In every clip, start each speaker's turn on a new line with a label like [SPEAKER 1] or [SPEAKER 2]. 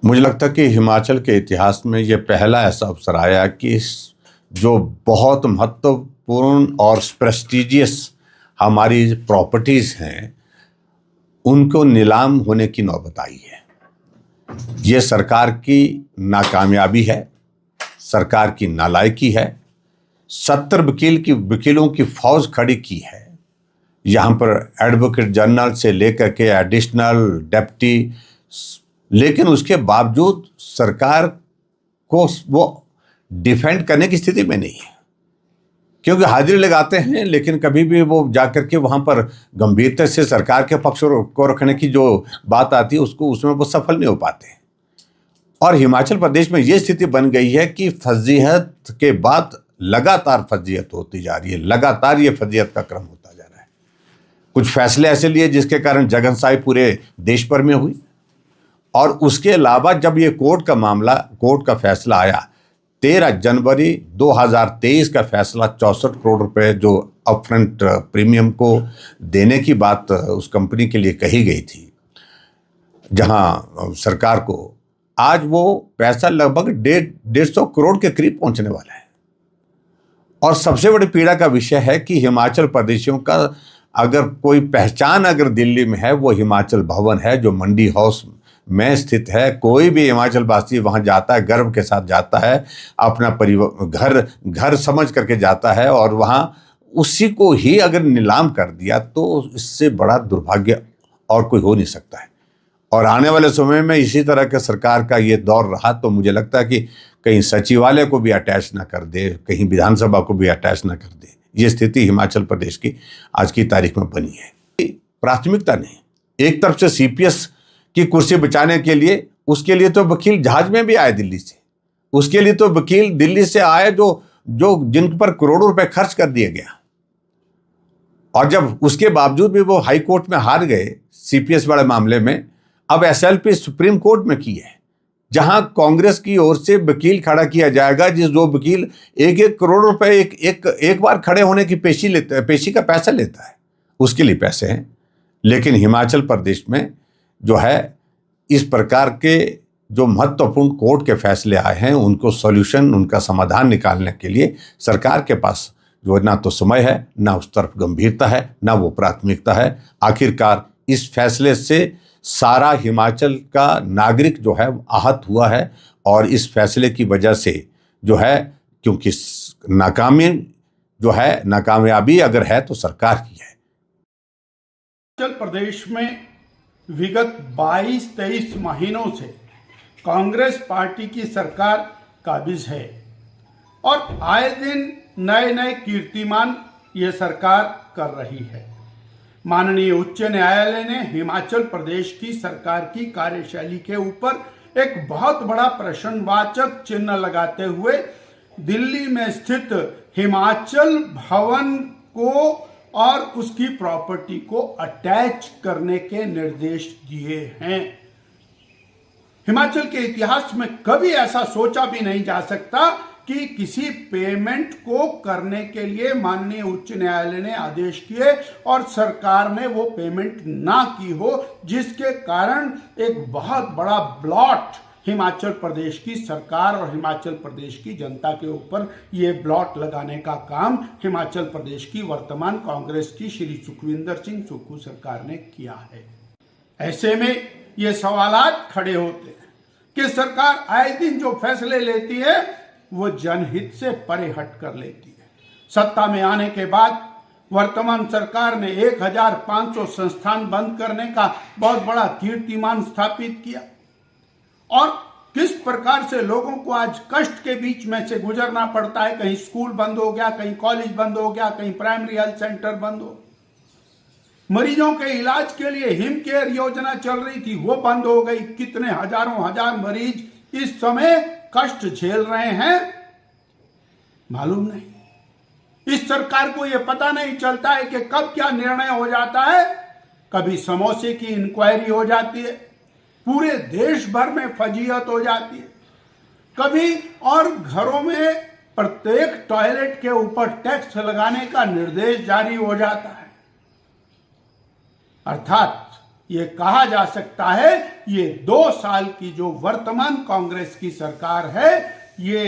[SPEAKER 1] मुझे लगता है कि हिमाचल के इतिहास में ये पहला ऐसा अवसर आया कि जो बहुत महत्वपूर्ण और प्रेस्टिजियस हमारी प्रॉपर्टीज़ हैं, उनको नीलाम होने की नौबत आई है। ये सरकार की नाकामयाबी है, सरकार की नालायकी है। 70 वकीलों की फौज खड़ी की है। यहाँ पर एडवोकेट जनरल से लेकर के एडिशनल डेप्टी, लेकिन उसके बावजूद सरकार को वो डिफेंड करने की स्थिति में नहीं है, क्योंकि हाजिरी लगाते हैं लेकिन कभी भी वो जाकर के वहाँ पर गंभीरता से सरकार के पक्ष को रखने की जो बात आती है उसमें वो सफल नहीं हो पाते। और हिमाचल प्रदेश में ये स्थिति बन गई है कि फजीहत के बाद लगातार फजीहत होती जा रही है, लगातार ये फजीहत का क्रम होता जा रहा है। कुछ फैसले ऐसे लिए जिसके कारण जगनसाई पूरे देश भर में हुई, और उसके अलावा जब ये कोर्ट का फैसला आया 13 जनवरी 2023 का फैसला 64 करोड़ रुपए जो अपफ्रंट प्रीमियम को देने की बात उस कंपनी के लिए कही गई थी, जहां सरकार को आज वो पैसा लगभग 150 करोड़ के करीब पहुंचने वाला है। और सबसे बड़ी पीड़ा का विषय है कि हिमाचल प्रदेशियों का अगर कोई पहचान अगर दिल्ली में है, वो हिमाचल भवन है जो मंडी हाउस में स्थित है। कोई भी हिमाचल वासी वहां जाता है, गर्व के साथ जाता है, अपना परिवार घर समझ करके जाता है, और वहां उसी को ही अगर नीलाम कर दिया तो इससे बड़ा दुर्भाग्य और कोई हो नहीं सकता है। और आने वाले समय में इसी तरह के सरकार का ये दौर रहा तो मुझे लगता है कि कहीं सचिवालय को भी अटैच ना कर दे, कहीं विधानसभा को भी अटैच ना कर दे। ये स्थिति हिमाचल प्रदेश की आज की तारीख में बनी है। प्राथमिकता नहीं, एक तरफ से सीपीएस की कुर्सी बचाने के लिए, उसके लिए तो वकील जहाज में भी आए दिल्ली से, उसके लिए तो वकील दिल्ली से आए जो जिन पर करोड़ों रुपए खर्च कर दिया गया। और जब उसके बावजूद भी वो हाई कोर्ट में हार गए सीपीएस वाले मामले में, अब एसएलपी सुप्रीम कोर्ट में की है, जहां कांग्रेस की ओर से वकील खड़ा किया जाएगा, जो वकील 1-1 करोड़ रुपए एक बार खड़े होने की पेशी का पैसा लेता है, उसके लिए पैसे हैं। लेकिन हिमाचल प्रदेश में जो है इस प्रकार के जो महत्वपूर्ण कोर्ट के फैसले आए हैं, उनको सॉल्यूशन, उनका समाधान निकालने के लिए सरकार के पास जो ना तो समय है, ना उस तरफ गंभीरता है, ना वो प्राथमिकता है। आखिरकार इस फैसले से सारा हिमाचल का नागरिक जो है आहत हुआ है, और इस फैसले की वजह से जो है, क्योंकि नाकामयाबी अगर है तो सरकार की है।
[SPEAKER 2] हिमाचल प्रदेश में विगत 22-23 महीनों से कांग्रेस पार्टी की सरकार काबिज है, और आए दिन नए नए कीर्तिमान ये सरकार कर रही है। माननीय उच्च न्यायालय ने हिमाचल प्रदेश की सरकार की कार्यशैली के ऊपर एक बहुत बड़ा प्रश्नवाचक चिन्ह लगाते हुए दिल्ली में स्थित हिमाचल भवन को और उसकी प्रॉपर्टी को अटैच करने के निर्देश दिए हैं। हिमाचल के इतिहास में कभी ऐसा सोचा भी नहीं जा सकता कि किसी पेमेंट को करने के लिए माननीय उच्च न्यायालय ने आदेश किए और सरकार ने वो पेमेंट ना की हो, जिसके कारण एक बहुत बड़ा ब्लॉट हिमाचल प्रदेश की सरकार और हिमाचल प्रदेश की जनता के ऊपर ये ब्लॉट लगाने का काम हिमाचल प्रदेश की वर्तमान कांग्रेस की श्री सुखविंदर सिंह सुक्खू सरकार ने किया है। ऐसे में ये सवालात खड़े होते हैं कि सरकार आए दिन जो फैसले लेती है वो जनहित से परे हट कर लेती है। सत्ता में आने के बाद वर्तमान सरकार ने 1500 संस्थान बंद करने का बहुत बड़ा कीर्तिमान स्थापित किया, और किस प्रकार से लोगों को आज कष्ट के बीच में से गुजरना पड़ता है। कहीं स्कूल बंद हो गया, कहीं कॉलेज बंद हो गया, कहीं प्राइमरी हेल्थ सेंटर बंद हो, मरीजों के इलाज के लिए हिम केयर योजना चल रही थी, वो बंद हो गई। कितने हजार मरीज इस समय कष्ट झेल रहे हैं मालूम नहीं। इस सरकार को यह पता नहीं चलता है कि कब क्या निर्णय हो जाता है। कभी समोसे की इंक्वायरी हो जाती है, पूरे देश भर में फजीहत हो जाती है, कभी और घरों में प्रत्येक टॉयलेट के ऊपर टैक्स लगाने का निर्देश जारी हो जाता है। अर्थात ये कहा जा सकता है ये 2 साल की जो वर्तमान कांग्रेस की सरकार है ये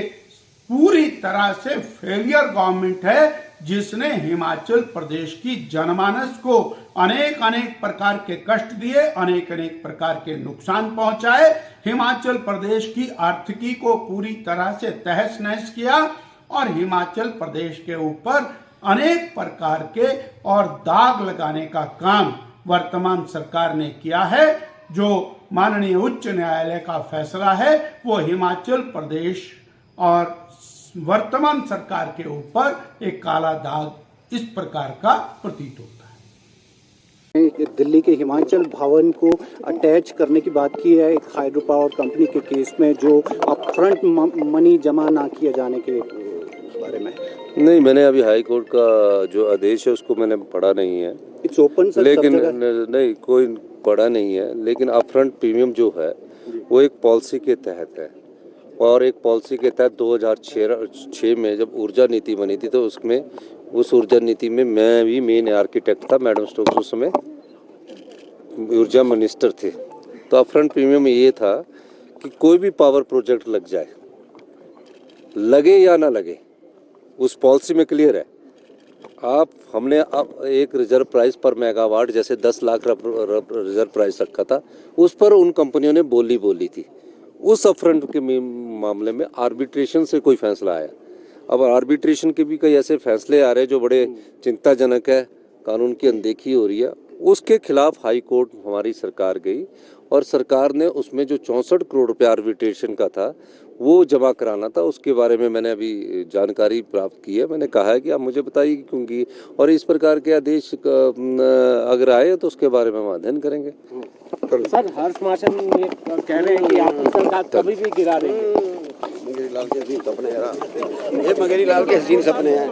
[SPEAKER 2] पूरी तरह से फेलियर गवर्नमेंट है, जिसने हिमाचल प्रदेश की जनमानस को अनेक अनेक प्रकार के कष्ट दिए, अनेक अनेक प्रकार के नुकसान पहुंचाए, हिमाचल प्रदेश की आर्थिकी को पूरी तरह से तहस नहस किया और हिमाचल प्रदेश के ऊपर अनेक प्रकार के और दाग लगाने का काम वर्तमान सरकार ने किया है। जो माननीय उच्च न्यायालय का फैसला है वो हिमाचल प्रदेश और वर्तमान सरकार के ऊपर एक काला दाग इस प्रकार का प्रतीत होता है।
[SPEAKER 3] दिल्ली के हिमाचल भवन को अटैच करने की बात की है एक हाइड्रो पावर कंपनी के केस में, जो अपफ्रंट मनी जमा ना किया जाने के बारे में।
[SPEAKER 4] नहीं, मैंने अभी हाई कोर्ट का जो आदेश है उसको मैंने पढ़ा नहीं है।
[SPEAKER 3] इट्स ओपन सर,
[SPEAKER 4] लेकिन नहीं, कोई पढ़ा नहीं है। लेकिन अपफ्रंट प्रीमियम जो है वो एक पॉलिसी के तहत है, और एक पॉलिसी के तहत 2006 में जब ऊर्जा नीति बनी थी तो उसमें उस ऊर्जा नीति में मैं भी मेन आर्किटेक्ट था, मैडम स्टोक्स उस समय ऊर्जा मिनिस्टर थे। तो अपफ्रंट प्रीमियम ये था कि कोई भी पावर प्रोजेक्ट लग जाए, लगे या ना लगे, उस पॉलिसी में क्लियर है। हमने अब एक रिजर्व प्राइस पर मेगावाट जैसे 10 लाख रिजर्व प्राइस रखा था, उस पर उन कंपनियों ने बोली थी। उस अपफ्रंट के मामले में आर्बिट्रेशन से कोई फैसला आया। अब आर्बिट्रेशन के भी कई ऐसे फैसले आ रहे हैं जो बड़े चिंताजनक है, कानून की अनदेखी हो रही है। उसके खिलाफ हाई कोर्ट हमारी सरकार गई और सरकार ने उसमें जो 64 करोड़ रुपये आर्बिट्रेशन का था वो जमा कराना था। उसके बारे में मैंने अभी जानकारी प्राप्त की है। मैंने कहा है कि आप मुझे बताइए क्योंकि, और इस प्रकार के आदेश अगर आए तो उसके बारे में हम अध्ययन करेंगे।
[SPEAKER 3] सर, हर्ष मार्शल ये कह रहे हैं कि आपकी सरकार कभी भी गिरा देंगे।
[SPEAKER 5] मगेरी लाल के हसीन सपने हैं।